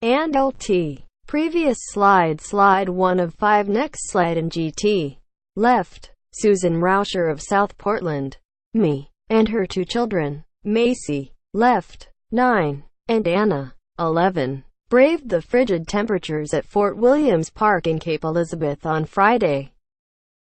and LT. Previous slide 1 of 5. Next slide in GT. Left, Susan Rauscher of South Portland, me, and her 2 children, Maci, left, 9, and Anna, 11, braved the frigid temperatures at Fort Williams Park in Cape Elizabeth on Friday.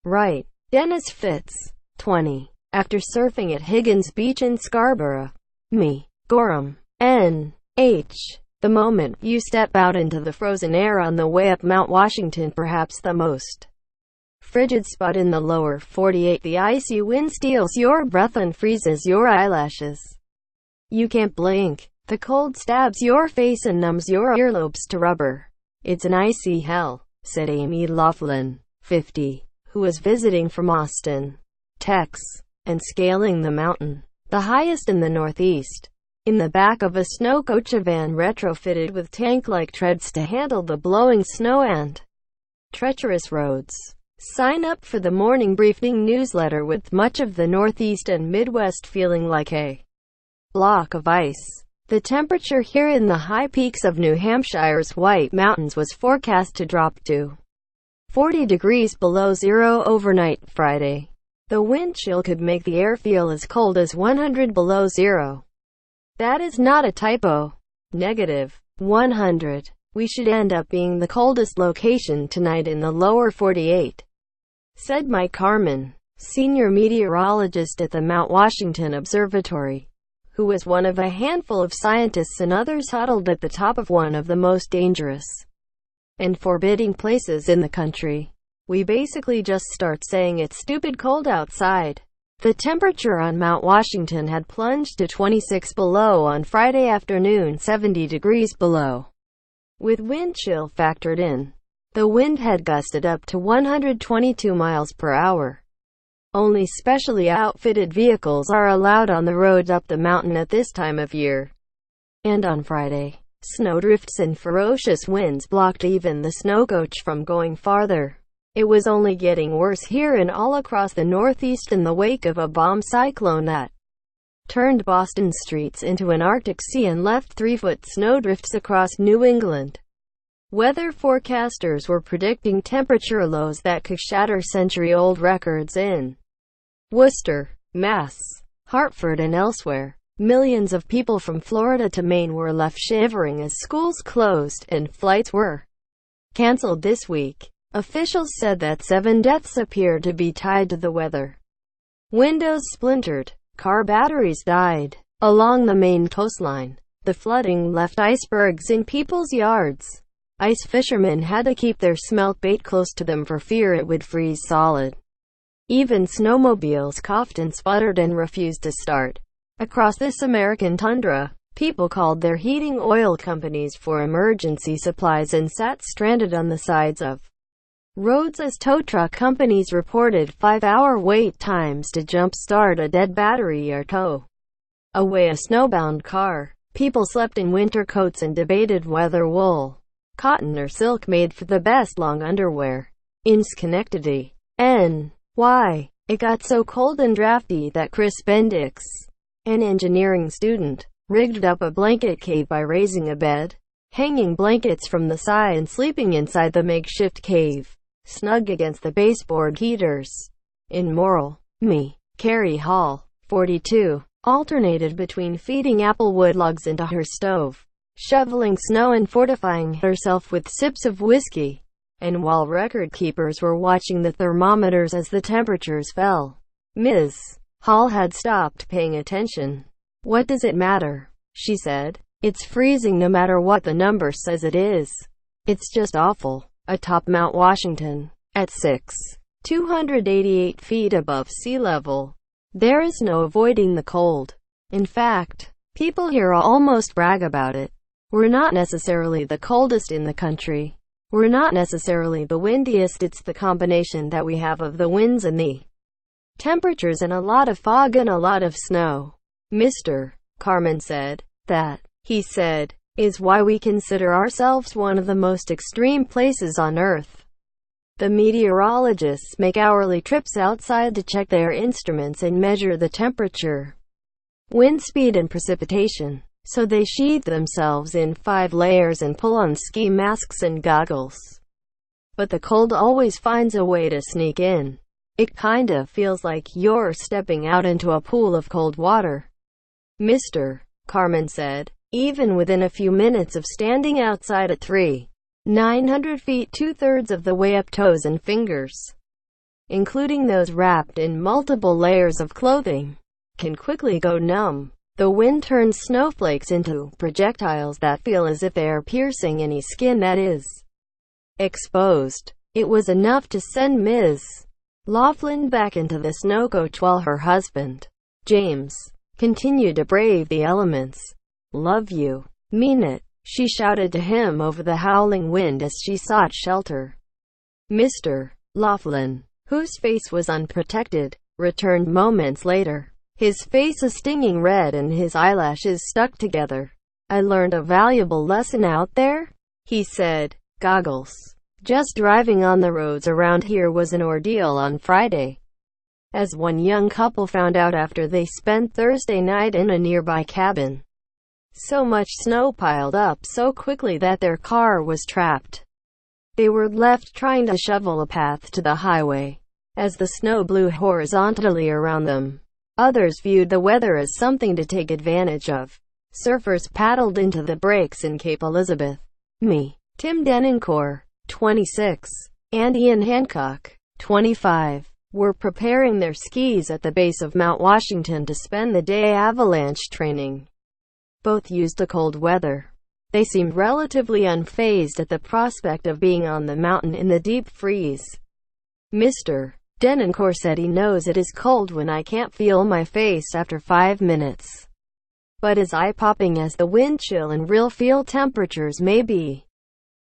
Right, Dennis Fitz, 20, after surfing at Higgins Beach in Scarborough, me, GORHAM, N.H. The moment you step out into the frozen air on the way up Mount Washington, perhaps the most frigid spot in the lower 48, the icy wind steals your breath and freezes your eyelashes. You can't blink. The cold stabs your face and numbs your earlobes to rubber. It's an icy hell, said Amy Laughlin, 50, who was visiting from Austin, Texas, and scaling the mountain, the highest in the Northeast, in the back of a snow coach van retrofitted with tank-like treads to handle the blowing snow and treacherous roads. Sign up for the morning briefing newsletter, with much of the Northeast and Midwest feeling like a block of ice. The temperature here in the high peaks of New Hampshire's White Mountains was forecast to drop to 40 degrees below zero overnight Friday. The wind chill could make the air feel as cold as 100 below zero. That is not a typo. Negative 100. We should end up being the coldest location tonight in the lower 48, said Mike Carmen, senior meteorologist at the Mount Washington Observatory, who was one of a handful of scientists and others huddled at the top of one of the most dangerous and forbidding places in the country. We basically just start saying it's stupid cold outside. The temperature on Mount Washington had plunged to 26 below on Friday afternoon, 70 degrees below. With wind chill factored in, the wind had gusted up to 122 miles per hour. Only specially outfitted vehicles are allowed on the roads up the mountain at this time of year. And on Friday, snowdrifts and ferocious winds blocked even the snow coach from going farther. It was only getting worse here and all across the Northeast in the wake of a bomb cyclone that turned Boston streets into an Arctic Sea and left 3-foot snowdrifts across New England. Weather forecasters were predicting temperature lows that could shatter century-old records in Worcester, Mass., Hartford and elsewhere. Millions of people from Florida to Maine were left shivering as schools closed and flights were canceled this week. Officials said that 7 deaths appear to be tied to the weather. Windows splintered. Car batteries died. Along the Maine coastline, the flooding left icebergs in people's yards. Ice fishermen had to keep their smelt bait close to them for fear it would freeze solid. Even snowmobiles coughed and sputtered and refused to start. Across this American tundra, people called their heating oil companies for emergency supplies and sat stranded on the sides of roads as tow truck companies reported 5-hour wait times to jump-start a dead battery or tow away a snowbound car. People slept in winter coats and debated whether wool, cotton or silk made for the best long underwear. In Schenectady, NY, it got so cold and drafty that Chris Bendix, an engineering student, rigged up a blanket cave by raising a bed, hanging blankets from the side and sleeping inside the makeshift cave, snug against the baseboard heaters. In Morrill, me, Carrie Hall, 42, alternated between feeding applewood logs into her stove, shoveling snow and fortifying herself with sips of whiskey, and while record keepers were watching the thermometers as the temperatures fell, Ms. Hall had stopped paying attention. "What does it matter?" she said. "It's freezing no matter what the number says it is. It's just awful." Atop Mount Washington, at 288 feet above sea level, there is no avoiding the cold. In fact, people here almost brag about it. We're not necessarily the coldest in the country. We're not necessarily the windiest. It's the combination that we have of the winds and the temperatures and a lot of fog and a lot of snow. Mr. Carmen said. That, he said, is why we consider ourselves one of the most extreme places on Earth. The meteorologists make hourly trips outside to check their instruments and measure the temperature, wind speed and precipitation. so they sheathe themselves in 5 layers and pull on ski masks and goggles. But the cold always finds a way to sneak in. It kinda feels like you're stepping out into a pool of cold water, Mr. Carmen said. Even within a few minutes of standing outside at 900 feet, 2/3 of the way up, toes and fingers, including those wrapped in multiple layers of clothing, can quickly go numb. The wind turns snowflakes into projectiles that feel as if they are piercing any skin that is exposed. It was enough to send Ms. Laughlin back into the snow coach while her husband, James, continued to brave the elements. "Love you. Mean it," she shouted to him over the howling wind as she sought shelter. Mr. Laughlin, whose face was unprotected, returned moments later, his face a stinging red and his eyelashes stuck together. "I learned a valuable lesson out there," he said. "Goggles. Just driving on the roads around here was an ordeal on Friday, as one young couple found out after they spent Thursday night in a nearby cabin. So much snow piled up so quickly that their car was trapped. They were left trying to shovel a path to the highway as the snow blew horizontally around them. Others viewed the weather as something to take advantage of. Surfers paddled into the breaks in Cape Elizabeth. Me, Tim Denoncourt, 26, and Ian Hancock, 25, were preparing their skis at the base of Mount Washington to spend the day avalanche training. Both used the cold weather. They seemed relatively unfazed at the prospect of being on the mountain in the deep freeze. Mr. Denoncourt said he knows it is cold when I can't feel my face after 5 minutes, but as eye-popping as the wind chill and real field temperatures may be,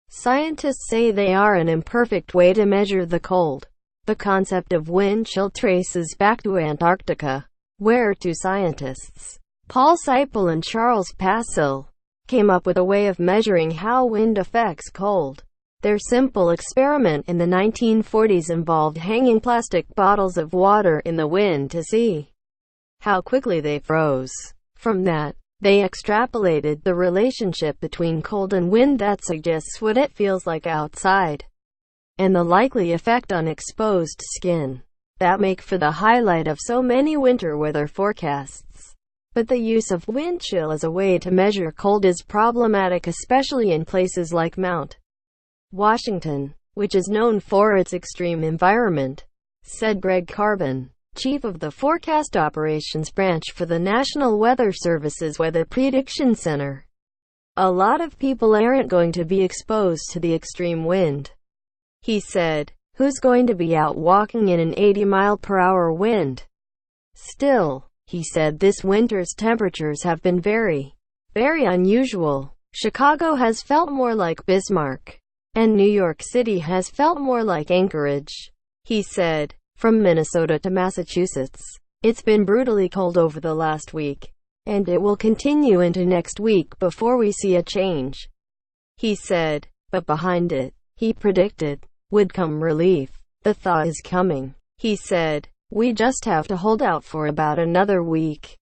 scientists say they are an imperfect way to measure the cold. The concept of wind chill traces back to Antarctica, where 2 scientists, Paul Seipel and Charles Passil, came up with a way of measuring how wind affects cold. Their simple experiment in the 1940s involved hanging plastic bottles of water in the wind to see how quickly they froze. From that, they extrapolated the relationship between cold and wind that suggests what it feels like outside, and the likely effect on exposed skin that make for the highlight of so many winter weather forecasts. But the use of wind chill as a way to measure cold is problematic, especially in places like Mount Washington, which is known for its extreme environment, said Greg Carbon, chief of the Forecast Operations Branch for the National Weather Service's Weather Prediction Center. "A lot of people aren't going to be exposed to the extreme wind," he said. "Who's going to be out walking in an 80-mile-per-hour wind?" Still, he said, this winter's temperatures have been very unusual. Chicago has felt more like Bismarck, and New York City has felt more like Anchorage. He said, "From Minnesota to Massachusetts, it's been brutally cold over the last week, and it will continue into next week before we see a change." He said, but behind it, he predicted, would come relief. "The thaw is coming," he said. "We just have to hold out for about another week."